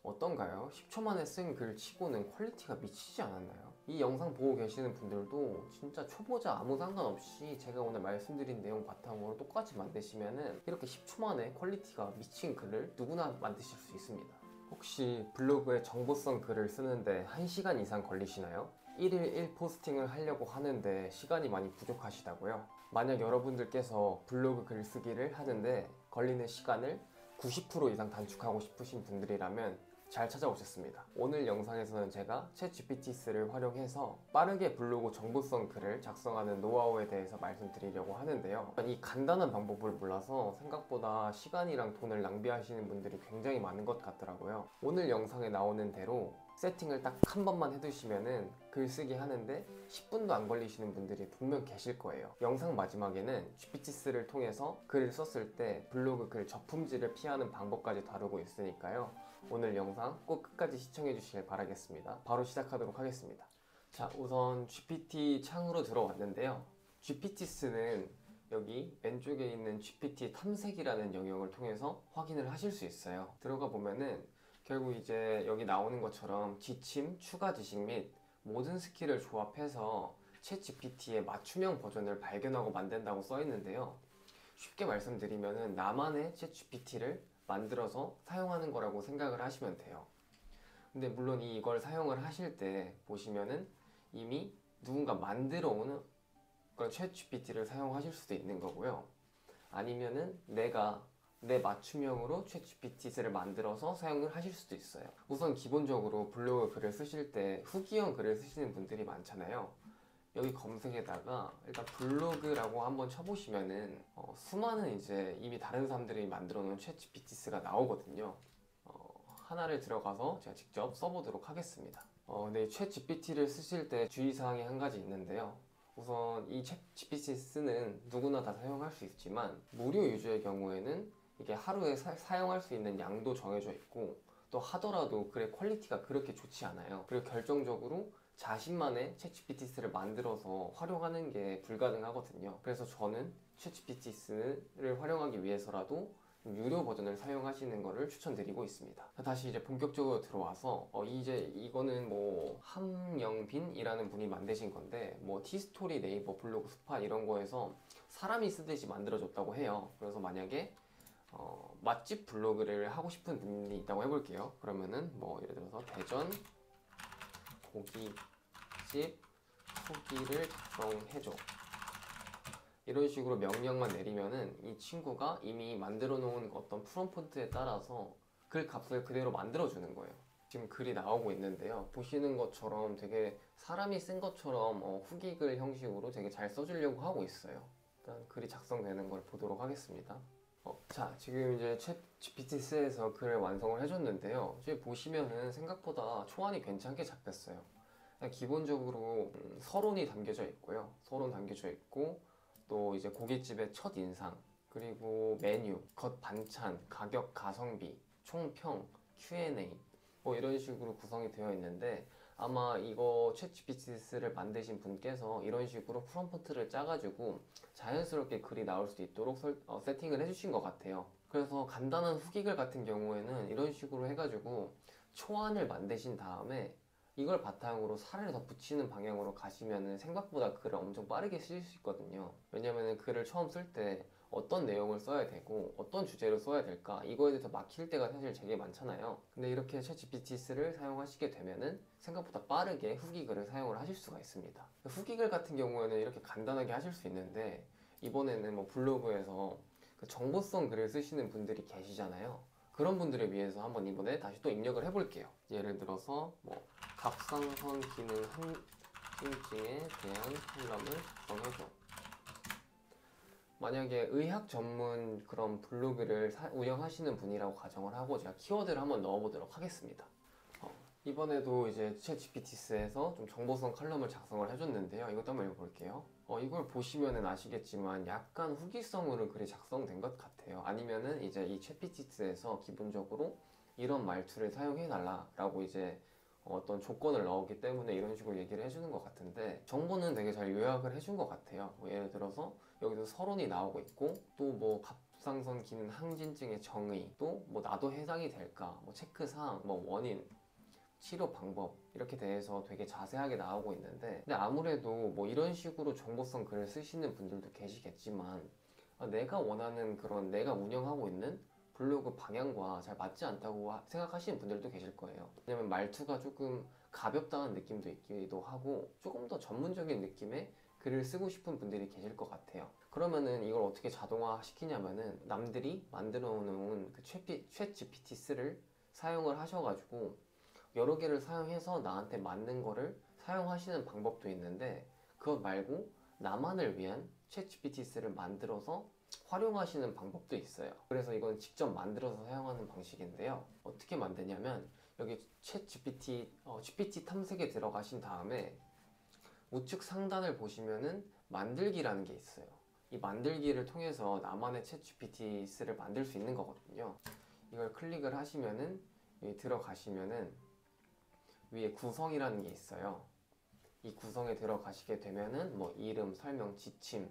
어떤가요? 10초 만에 쓴 글 치고는 퀄리티가 미치지 않았나요? 이 영상 보고 계시는 분들도 진짜 초보자 아무 상관없이 제가 오늘 말씀드린 내용 바탕으로 똑같이 만드시면은 이렇게 10초 만에 퀄리티가 미친 글을 누구나 만드실 수 있습니다. 혹시 블로그에 정보성 글을 쓰는데 1시간 이상 걸리시나요? 1일 1포스팅을 하려고 하는데 시간이 많이 부족하시다고요? 만약 여러분들께서 블로그 글쓰기를 하는데 걸리는 시간을 90% 이상 단축하고 싶으신 분들이라면 잘 찾아오셨습니다. 오늘 영상에서는 제가 챗GPT를 활용해서 빠르게 블로그 정보성 글을 작성하는 노하우에 대해서 말씀드리려고 하는데요. 이 간단한 방법을 몰라서 생각보다 시간이랑 돈을 낭비하시는 분들이 굉장히 많은 것 같더라고요. 오늘 영상에 나오는 대로 세팅을 딱 한 번만 해두시면은 글쓰기 하는데 10분도 안 걸리시는 분들이 분명 계실 거예요. 영상 마지막에는 GPT를 통해서 글을 썼을 때 블로그 글 저품질을 피하는 방법까지 다루고 있으니까요. 오늘 영상 꼭 끝까지 시청해 주시길 바라겠습니다. 바로 시작하도록 하겠습니다. 자, 우선 GPT 창으로 들어왔는데요. GPT는 여기 왼쪽에 있는 GPT 탐색이라는 영역을 통해서 확인을 하실 수 있어요. 들어가 보면은 결국 이제 여기 나오는 것처럼 지침, 추가 지식 및 모든 스킬을 조합해서 챗GPT의 맞춤형 버전을 발견하고 만든다고 써 있는데요. 쉽게 말씀드리면은 나만의 챗GPT를 만들어서 사용하는 거라고 생각을 하시면 돼요. 근데 물론 이걸 사용을 하실 때 보시면은 이미 누군가 만들어 오는 그런 챗GPT를 사용하실 수도 있는 거고요. 아니면은 내가 내 맞춤형으로 챗GPT를 만들어서 사용을 하실 수도 있어요. 우선 기본적으로 블로그 글을 쓰실 때 후기형 글을 쓰시는 분들이 많잖아요. 여기 검색에다가 일단 블로그라고 한번 쳐보시면은 수많은 이제 이미 다른 사람들이 만들어 놓은 챗GPT가 나오거든요. 하나를 들어가서 제가 직접 써보도록 하겠습니다. 네, 챗GPT를 쓰실 때 주의사항이 한 가지 있는데요. 우선 이 챗GPT는 누구나 다 사용할 수 있지만 무료 유저의 경우에는 이게 하루에 사용할 수 있는 양도 정해져 있고 또 하더라도 글의 퀄리티가 그렇게 좋지 않아요. 그리고 결정적으로 자신만의 챗GPT를 만들어서 활용하는 게 불가능하거든요. 그래서 저는 챗GPT를 활용하기 위해서라도 유료 버전을 사용하시는 것을 추천드리고 있습니다. 다시 이제 본격적으로 들어와서 이제 이거는 뭐 함영빈이라는 분이 만드신 건데 뭐 티스토리, 네이버, 블로그, 스팟 이런 거에서 사람이 쓰듯이 만들어줬다고 해요. 그래서 만약에 맛집 블로그를 하고 싶은 분이 있다고 해볼게요. 그러면은 뭐 예를 들어서 대전 고깃집 후기를 작성해줘, 이런 식으로 명령만 내리면은 이 친구가 이미 만들어 놓은 어떤 프롬프트에 따라서 글 값을 그대로 만들어 주는 거예요. 지금 글이 나오고 있는데요. 보시는 것처럼 되게 사람이 쓴 것처럼 후기 글 형식으로 되게 잘 써주려고 하고 있어요. 일단 글이 작성되는 걸 보도록 하겠습니다. 자, 지금 이제 챗 GPT에서 글을 완성을 해줬는데요. 지금 보시면은 생각보다 초안이 괜찮게 잡혔어요. 기본적으로 서론이 담겨져 있고요. 서론 담겨져 있고 또 이제 고깃집의 첫 인상, 그리고 메뉴, 겉 반찬, 가격, 가성비, 총평, Q&A 뭐 이런 식으로 구성이 되어 있는데 아마 이거 챗GPT를 만드신 분께서 이런 식으로 프롬프트를 짜가지고 자연스럽게 글이 나올 수 있도록 세팅을 해주신 것 같아요. 그래서 간단한 후기글 같은 경우에는 이런 식으로 해가지고 초안을 만드신 다음에 이걸 바탕으로 살을 더 붙이는 방향으로 가시면 생각보다 글을 엄청 빠르게 쓰실 수 있거든요. 왜냐면 글을 처음 쓸 때 어떤 내용을 써야 되고 어떤 주제로 써야 될까 이거에 대해서 막힐 때가 사실 되게 많잖아요. 근데 이렇게 챗GPT를 사용하시게 되면은 생각보다 빠르게 후기글을 사용을 하실 수가 있습니다. 후기글 같은 경우에는 이렇게 간단하게 하실 수 있는데 이번에는 뭐 블로그에서 그 정보성 글을 쓰시는 분들이 계시잖아요. 그런 분들을 위해서 한번 이번에 다시 또 입력을 해볼게요. 예를 들어서 뭐 갑상선 기능 항진증에 대한 콜럼을 작성해줘. 만약에 의학 전문 그런 블로그를 운영하시는 분이라고 가정을 하고 제가 키워드를 한번 넣어보도록 하겠습니다. 이번에도 이제 챗GPT에서 좀 정보성 칼럼을 작성을 해줬는데요. 이것도 한번 읽어볼게요. 이걸 보시면은 아시겠지만 약간 후기성으로 글이 작성된 것 같아요. 아니면은 이제 이 챗GPT에서 기본적으로 이런 말투를 사용해달라 라고 이제 어떤 조건을 넣었기 때문에 이런 식으로 얘기를 해주는 것 같은데 정보는 되게 잘 요약을 해준 것 같아요. 뭐 예를 들어서 여기서 서론이 나오고 있고 또 뭐 갑상선 기능 항진증의 정의, 또 뭐 나도 해당이 될까, 뭐 체크사항, 뭐 원인, 치료 방법 이렇게 대해서 되게 자세하게 나오고 있는데, 근데 아무래도 뭐 이런 식으로 정보성 글을 쓰시는 분들도 계시겠지만 내가 원하는 그런 내가 운영하고 있는 블로그 방향과 잘 맞지 않다고 생각하시는 분들도 계실 거예요. 왜냐면 말투가 조금 가볍다는 느낌도 있기도 하고 조금 더 전문적인 느낌의 글을 쓰고 싶은 분들이 계실 것 같아요. 그러면은 이걸 어떻게 자동화 시키냐면은 남들이 만들어 놓은 그 챗 GPT-3를 사용을 하셔가지고 여러 개를 사용해서 나한테 맞는 거를 사용하시는 방법도 있는데, 그것 말고 나만을 위한 챗 GPT-3를 만들어서 활용하시는 방법도 있어요. 그래서 이건 직접 만들어서 사용하는 방식인데요. 어떻게 만드냐면 여기 챗 GPT 탐색에 들어가신 다음에 우측 상단을 보시면은 만들기라는 게 있어요. 이 만들기를 통해서 나만의 챗 GPT-3를 만들 수 있는 거거든요. 이걸 클릭을 하시면은 여기 들어가시면은 위에 구성이라는 게 있어요. 이 구성에 들어가시게 되면은 뭐 이름, 설명, 지침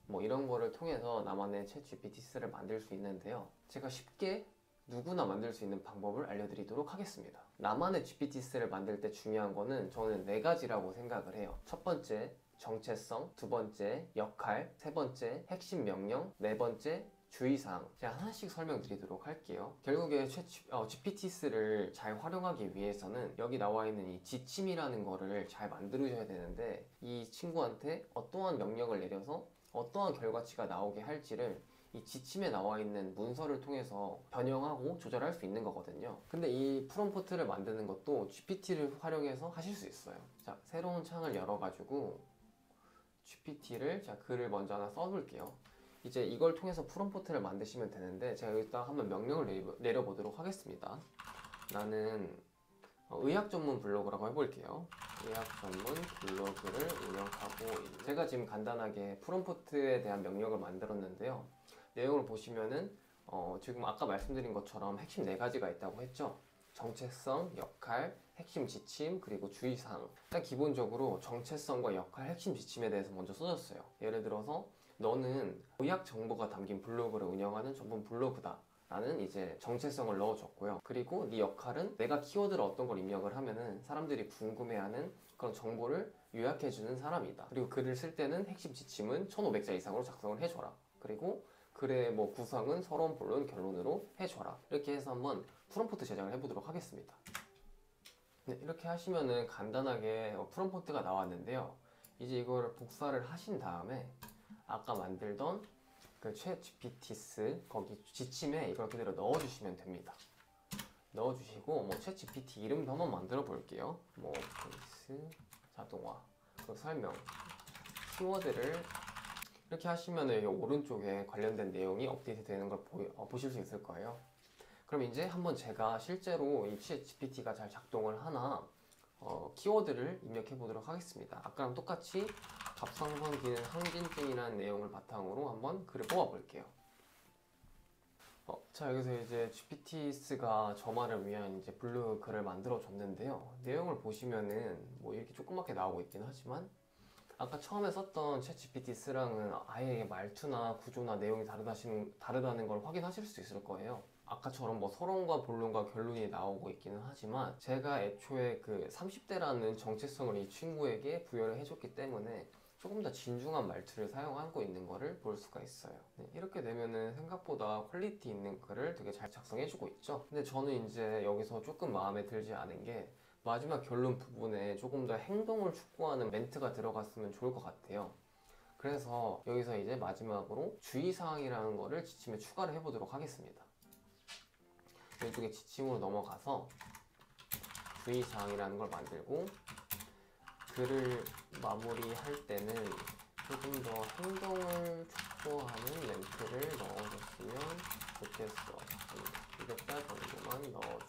뭐 이런 거를 통해서 나만의 챗 GPT-3를 만들 수 있는데요. 제가 쉽게 누구나 만들 수 있는 방법을 알려드리도록 하겠습니다. 나만의 GPT-3를 만들 때 중요한 거는 저는 4가지라고 생각을 해요. 첫 번째, 정체성. 두 번째, 역할. 세 번째, 핵심 명령. 네 번째, 주의사항. 제가 하나씩 설명드리도록 할게요. 결국에 GPT-3를 잘 활용하기 위해서는 여기 나와 있는 이 지침이라는 거를 잘 만들어줘야 되는데, 이 친구한테 어떠한 명령을 내려서 어떠한 결과치가 나오게 할지를 이 지침에 나와 있는 문서를 통해서 변형하고 조절할 수 있는 거거든요. 근데 이 프롬프트를 만드는 것도 GPT를 활용해서 하실 수 있어요. 자, 새로운 창을 열어가지고 GPT를 글을 먼저 하나 써볼게요. 이제 이걸 통해서 프롬프트를 만드시면 되는데, 제가 일단 한번 명령을 내려보도록 하겠습니다. 나는 의학 전문 블로그라고 해볼게요. 의학 전문 블로그를 운영하고 있는, 제가 지금 간단하게 프롬프트에 대한 명령을 만들었는데요. 내용을 보시면은 지금 아까 말씀드린 것처럼 핵심 4가지가 있다고 했죠. 정체성, 역할, 핵심 지침, 그리고 주의사항. 일단 기본적으로 정체성과 역할, 핵심 지침에 대해서 먼저 써줬어요. 예를 들어서 너는 의학 정보가 담긴 블로그를 운영하는 전문 블로그다 라는 이제 정체성을 넣어줬고요. 그리고 네 역할은 내가 키워드를 어떤 걸 입력을 하면은 사람들이 궁금해하는 그런 정보를 요약해주는 사람이다. 그리고 글을 쓸 때는 핵심 지침은 1500자 이상으로 작성을 해줘라. 그리고 글의 뭐 구성은 서론, 본론, 결론으로 해줘라. 이렇게 해서 한번 프롬프트 제작을 해보도록 하겠습니다. 네, 이렇게 하시면은 간단하게 프롬프트가 나왔는데요. 이제 이거를 복사를 하신 다음에 아까 만들던 그 챗 GPT 거기 지침에 이걸 그대로 넣어주시면 됩니다. 넣어주시고 뭐 챗 GPT 이름도 한번 만들어 볼게요. 뭐 베이스 자동화, 그리고 설명, 키워드를 이렇게 하시면 여기 오른쪽에 관련된 내용이 업데이트 되는 걸 보실 수 있을 거예요. 그럼 이제 한번 제가 실제로 이 챗 GPT가 잘 작동을 하나 키워드를 입력해 보도록 하겠습니다. 아까랑 똑같이 갑상선 기능 항진증이라는 내용을 바탕으로 한번 글을 뽑아 볼게요. 자, 여기서 이제 GPT가 저만을 위한 이제 블로그 글을 만들어 줬는데요. 내용을 보시면은 뭐 이렇게 조그맣게 나오고 있긴 하지만 아까 처음에 썼던 챗 GPT-3랑은 아예 말투나 구조나 내용이 다르다는 걸 확인하실 수 있을 거예요. 아까처럼 뭐 서론과 본론과 결론이 나오고 있기는 하지만 제가 애초에 그 30대라는 정체성을 이 친구에게 부여를 해줬기 때문에 조금 더 진중한 말투를 사용하고 있는 거를 볼 수가 있어요. 네, 이렇게 되면은 생각보다 퀄리티 있는 글을 되게 잘 작성해주고 있죠. 근데 저는 이제 여기서 조금 마음에 들지 않은 게 마지막 결론 부분에 조금 더 행동을 촉구하는 멘트가 들어갔으면 좋을 것 같아요. 그래서 여기서 이제 마지막으로 주의사항이라는 거를 지침에 추가를 해보도록 하겠습니다. 왼쪽에 지침으로 넘어가서 주의사항이라는 걸 만들고, 글을 마무리할 때는 조금 더 행동을 촉구하는 멘트를 넣어줬으면 좋겠어. 200달 정도만 넣어줘.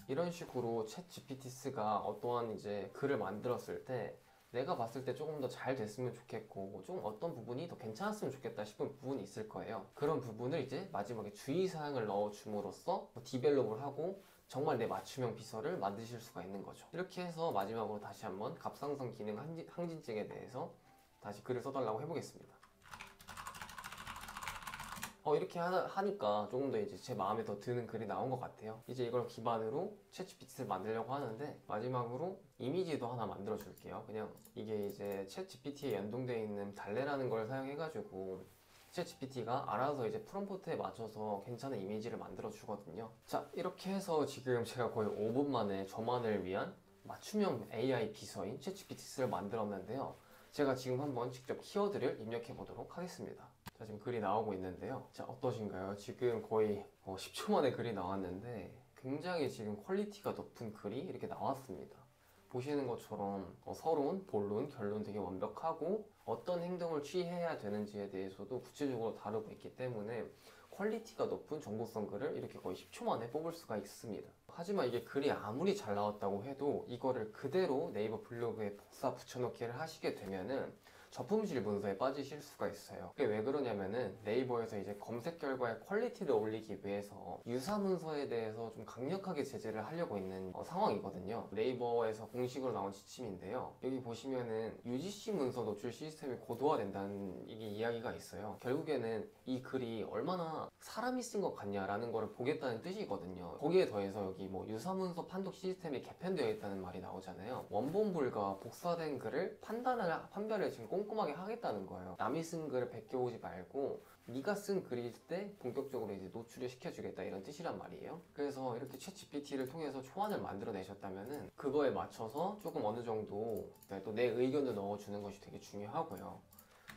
이런 식으로 챗 GPT가 어떠한 이제 글을 만들었을 때 내가 봤을 때 조금 더 잘 됐으면 좋겠고 좀 어떤 부분이 더 괜찮았으면 좋겠다 싶은 부분이 있을 거예요. 그런 부분을 이제 마지막에 주의사항을 넣어줌으로써 디벨롭을 하고 정말 내 맞춤형 비서를 만드실 수가 있는 거죠. 이렇게 해서 마지막으로 다시 한번 갑상선 기능 항진증에 대해서 다시 글을 써달라고 해보겠습니다. 이렇게 하니까 조금 더 이제 제 마음에 더 드는 글이 나온 것 같아요. 이제 이걸 기반으로 챗GPT를 만들려고 하는데, 마지막으로 이미지도 하나 만들어 줄게요. 그냥 이게 이제 챗GPT에 연동되어 있는 달래라는 걸 사용해가지고 챗GPT가 알아서 이제 프롬프트에 맞춰서 괜찮은 이미지를 만들어 주거든요. 자, 이렇게 해서 지금 제가 거의 5분 만에 저만을 위한 맞춤형 AI 비서인 챗GPT를 만들었는데요. 제가 지금 한번 직접 키워드를 입력해 보도록 하겠습니다. 자, 지금 글이 나오고 있는데요. 자, 어떠신가요? 지금 거의 10초 만에 글이 나왔는데 굉장히 지금 퀄리티가 높은 글이 이렇게 나왔습니다. 보시는 것처럼 서론, 본론, 결론 되게 완벽하고 어떤 행동을 취해야 되는지에 대해서도 구체적으로 다루고 있기 때문에 퀄리티가 높은 정보성 글을 이렇게 거의 10초 만에 뽑을 수가 있습니다. 하지만 이게 글이 아무리 잘 나왔다고 해도 이거를 그대로 네이버 블로그에 복사 붙여넣기를 하시게 되면은 저품질 문서에 빠지실 수가 있어요. 그게 왜 그러냐면은 네이버에서 이제 검색 결과의 퀄리티를 올리기 위해서 유사 문서에 대해서 좀 강력하게 제재를 하려고 있는 상황이거든요. 네이버에서 공식으로 나온 지침인데요. 여기 보시면은 UGC 문서 노출 시스템이 고도화된다는 이게 이야기가 있어요. 결국에는 이 글이 얼마나 사람이 쓴 것 같냐라는 거를 보겠다는 뜻이거든요. 거기에 더해서 여기 뭐 유사 문서 판독 시스템이 개편되어 있다는 말이 나오잖아요. 원본 불가 복사된 글을 판별을 지금 꼼꼼하게 하겠다는 거예요. 남이 쓴 글을 베껴오지 말고 네가 쓴 글일 때 본격적으로 이제 노출을 시켜주겠다, 이런 뜻이란 말이에요. 그래서 이렇게 챗GPT를 통해서 초안을 만들어내셨다면은 그거에 맞춰서 조금 어느 정도 또 내 의견을 넣어주는 것이 되게 중요하고요.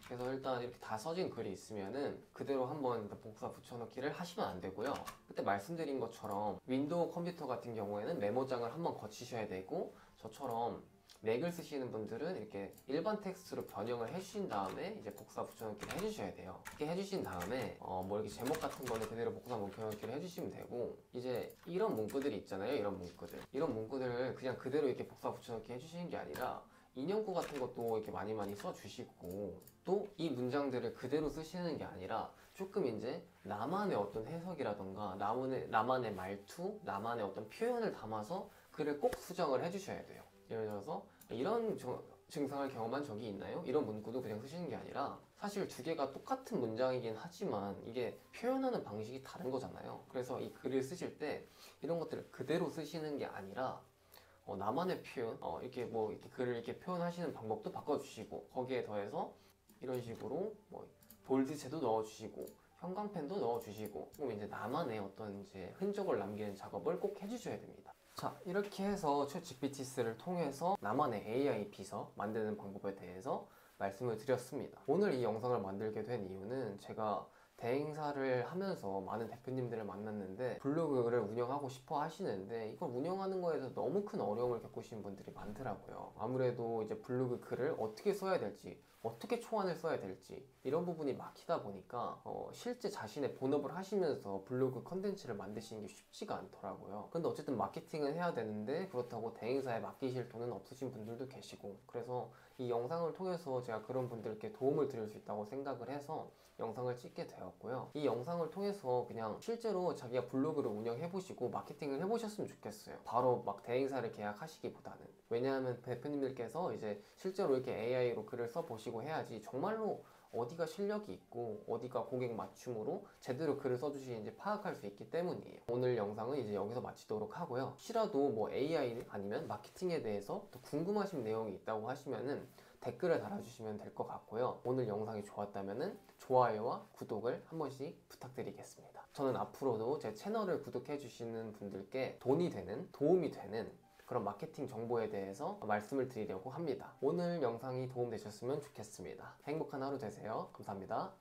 그래서 일단 이렇게 다 써진 글이 있으면은 그대로 한번 복사 붙여넣기를 하시면 안 되고요. 그때 말씀드린 것처럼 윈도우 컴퓨터 같은 경우에는 메모장을 한번 거치셔야 되고, 저처럼 맥을 쓰시는 분들은 이렇게 일반 텍스트로 변형을 해주신 다음에 이제 복사 붙여넣기를 해주셔야 돼요. 이렇게 해주신 다음에 뭐 이렇게 제목 같은 거는 그대로 복사 붙여넣기를 해주시면 되고, 이제 이런 문구들이 있잖아요. 이런 문구들을 그냥 그대로 이렇게 복사 붙여넣기 해주시는 게 아니라 인형구 같은 것도 이렇게 많이 써주시고, 또 이 문장들을 그대로 쓰시는 게 아니라 조금 이제 나만의 어떤 해석이라던가 나만의 말투, 나만의 어떤 표현을 담아서 글을 꼭 수정을 해주셔야 돼요. 예를 들어서 이런 증상을 경험한 적이 있나요? 이런 문구도 그냥 쓰시는 게 아니라, 사실 두 개가 똑같은 문장이긴 하지만 이게 표현하는 방식이 다른 거잖아요. 그래서 이 글을 쓰실 때 이런 것들을 그대로 쓰시는 게 아니라 나만의 표현, 이렇게 글을 이렇게 표현하시는 방법도 바꿔주시고, 거기에 더해서 이런 식으로 뭐 볼드체도 넣어주시고 형광펜도 넣어주시고, 그럼 이제 나만의 어떤 이제 흔적을 남기는 작업을 꼭 해주셔야 됩니다. 자, 이렇게 해서 챗GPT를 통해서 나만의 AI 비서 만드는 방법에 대해서 말씀을 드렸습니다. 오늘 이 영상을 만들게 된 이유는 제가 대행사를 하면서 많은 대표님들을 만났는데 블로그를 운영하고 싶어 하시는데 이걸 운영하는 거에 대해서 너무 큰 어려움을 겪으시는 분들이 많더라고요. 아무래도 이제 블로그 글을 어떻게 써야 될지, 어떻게 초안을 써야 될지 이런 부분이 막히다 보니까 실제 자신의 본업을 하시면서 블로그 컨텐츠를 만드시는 게 쉽지가 않더라고요. 근데 어쨌든 마케팅은 해야 되는데 그렇다고 대행사에 맡기실 돈은 없으신 분들도 계시고, 그래서 이 영상을 통해서 제가 그런 분들께 도움을 드릴 수 있다고 생각을 해서 영상을 찍게 되었고요. 이 영상을 통해서 그냥 실제로 자기가 블로그를 운영해보시고 마케팅을 해보셨으면 좋겠어요. 바로 막 대행사를 계약하시기보다는. 왜냐하면 대표님들께서 이제 실제로 이렇게 AI로 글을 써보시고 해야지 정말로 어디가 실력이 있고 어디가 고객 맞춤으로 제대로 글을 써주시는지 파악할 수 있기 때문이에요. 오늘 영상은 이제 여기서 마치도록 하고요. 혹시라도 뭐 AI 아니면 마케팅에 대해서 더 궁금하신 내용이 있다고 하시면은 댓글을 달아주시면 될 것 같고요. 오늘 영상이 좋았다면 좋아요와 구독을 한 번씩 부탁드리겠습니다. 저는 앞으로도 제 채널을 구독해 주시는 분들께 도움이 되는 그런 마케팅 정보에 대해서 말씀을 드리려고 합니다. 오늘 영상이 도움되셨으면 좋겠습니다. 행복한 하루 되세요. 감사합니다.